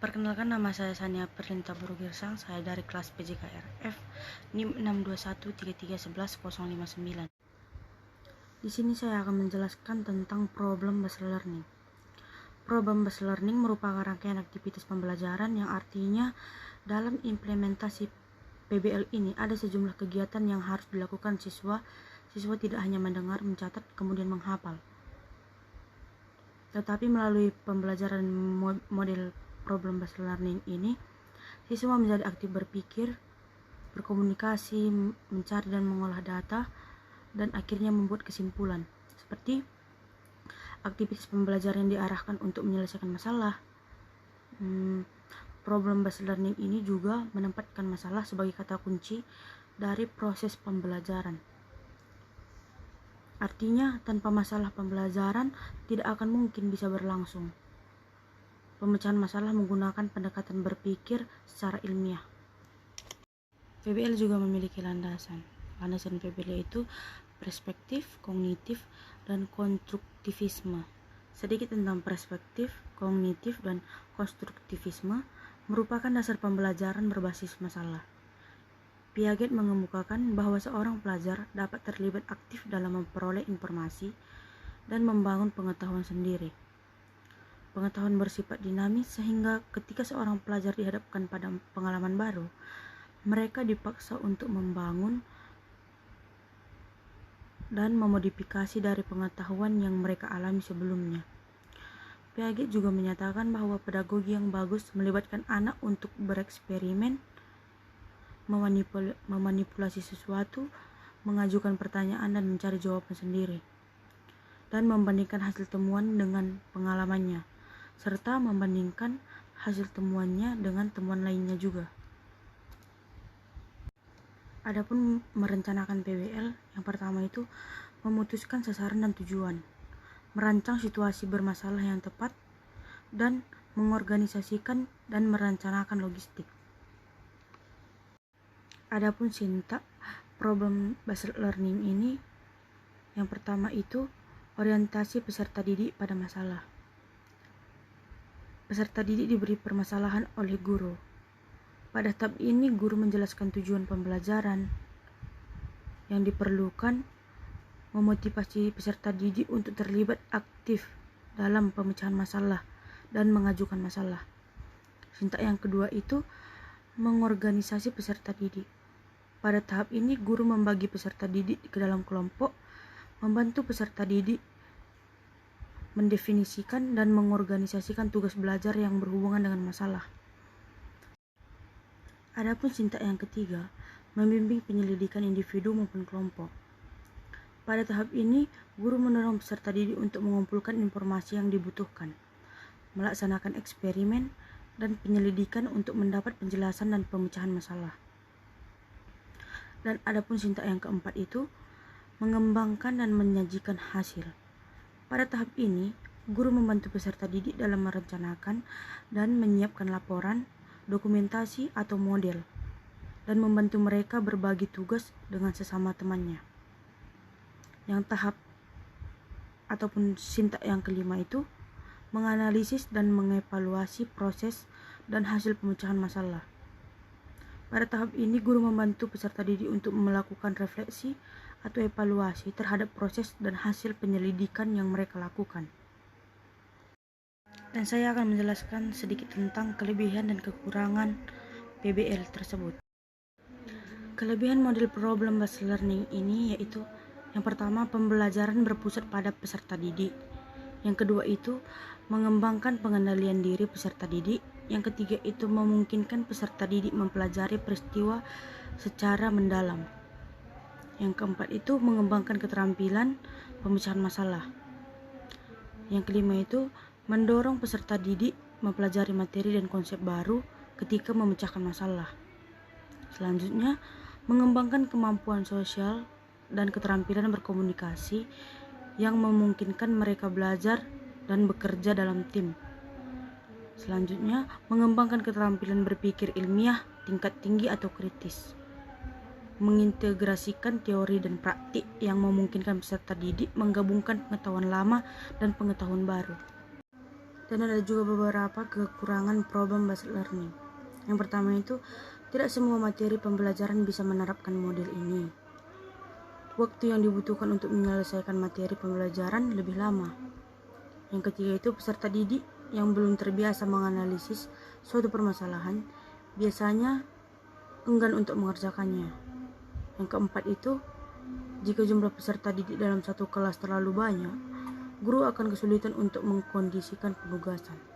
Perkenalkan, nama saya Sania Perlinta Burugirsang. Saya dari kelas PJKRF NIM 62133110059. Di sini saya akan menjelaskan tentang problem based learning. Problem based learning merupakan rangkaian aktivitas pembelajaran yang artinya dalam implementasi PBL ini ada sejumlah kegiatan yang harus dilakukan siswa. Siswa tidak hanya mendengar, mencatat, kemudian menghafal, tetapi melalui pembelajaran model problem based learning ini, siswa menjadi aktif berpikir, berkomunikasi, mencari dan mengolah data, dan akhirnya membuat kesimpulan. Seperti aktivitas pembelajaran yang diarahkan untuk menyelesaikan masalah. Problem based learning ini juga menempatkan masalah sebagai kata kunci dari proses pembelajaran. Artinya, tanpa masalah pembelajaran tidak akan mungkin bisa berlangsung. Pemecahan masalah menggunakan pendekatan berpikir secara ilmiah. PBL juga memiliki landasan. Landasan PBL itu perspektif, kognitif, dan konstruktivisme. Sedikit tentang perspektif, kognitif, dan konstruktivisme merupakan dasar pembelajaran berbasis masalah. Piaget mengemukakan bahwa seorang pelajar dapat terlibat aktif dalam memperoleh informasi dan membangun pengetahuan sendiri. Pengetahuan bersifat dinamis sehingga ketika seorang pelajar dihadapkan pada pengalaman baru, mereka dipaksa untuk membangun dan memodifikasi dari pengetahuan yang mereka alami sebelumnya. Piaget juga menyatakan bahwa pedagogi yang bagus melibatkan anak untuk bereksperimen, memanipulasi sesuatu, mengajukan pertanyaan dan mencari jawaban sendiri, dan membandingkan hasil temuan dengan pengalamannya, serta membandingkan hasil temuannya dengan temuan lainnya juga. Adapun merencanakan PBL, yang pertama itu memutuskan sasaran dan tujuan, merancang situasi bermasalah yang tepat, dan mengorganisasikan dan merencanakan logistik. Adapun sintak problem based learning ini, yang pertama itu orientasi peserta didik pada masalah. Peserta didik diberi permasalahan oleh guru. Pada tahap ini, guru menjelaskan tujuan pembelajaran yang diperlukan, memotivasi peserta didik untuk terlibat aktif dalam pemecahan masalah dan mengajukan masalah. Sintak yang kedua itu mengorganisasi peserta didik. Pada tahap ini, guru membagi peserta didik ke dalam kelompok, membantu peserta didik mendefinisikan dan mengorganisasikan tugas belajar yang berhubungan dengan masalah. Adapun sintak yang ketiga, membimbing penyelidikan individu maupun kelompok. Pada tahap ini, guru mendorong peserta didik untuk mengumpulkan informasi yang dibutuhkan, melaksanakan eksperimen dan penyelidikan untuk mendapat penjelasan dan pemecahan masalah. Dan adapun sintak yang keempat itu mengembangkan dan menyajikan hasil. Pada tahap ini, guru membantu peserta didik dalam merencanakan dan menyiapkan laporan, dokumentasi atau model, dan membantu mereka berbagi tugas dengan sesama temannya. Yang tahap ataupun sintak yang kelima itu menganalisis dan mengevaluasi proses dan hasil pemecahan masalah. Pada tahap ini, guru membantu peserta didik untuk melakukan refleksi atau evaluasi terhadap proses dan hasil penyelidikan yang mereka lakukan. Dan saya akan menjelaskan sedikit tentang kelebihan dan kekurangan PBL tersebut. Kelebihan model problem based learning ini yaitu, yang pertama, pembelajaran berpusat pada peserta didik. Yang kedua itu mengembangkan pengendalian diri peserta didik. Yang ketiga itu memungkinkan peserta didik mempelajari peristiwa secara mendalam. Yang keempat itu mengembangkan keterampilan pemecahan masalah. Yang kelima itu mendorong peserta didik mempelajari materi dan konsep baru ketika memecahkan masalah. Selanjutnya, mengembangkan kemampuan sosial dan keterampilan berkomunikasi yang memungkinkan mereka belajar dan bekerja dalam tim. Selanjutnya, mengembangkan keterampilan berpikir ilmiah tingkat tinggi atau kritis. Mengintegrasikan teori dan praktik yang memungkinkan peserta didik menggabungkan pengetahuan lama dan pengetahuan baru. Dan ada juga beberapa kekurangan problem-based learning. Yang pertama itu, tidak semua materi pembelajaran bisa menerapkan model ini. Waktu yang dibutuhkan untuk menyelesaikan materi pembelajaran lebih lama. Yang ketiga itu, peserta didik yang belum terbiasa menganalisis suatu permasalahan biasanya enggan untuk mengerjakannya. Yang keempat itu, jika jumlah peserta didik dalam satu kelas terlalu banyak, guru akan kesulitan untuk mengkondisikan penugasan.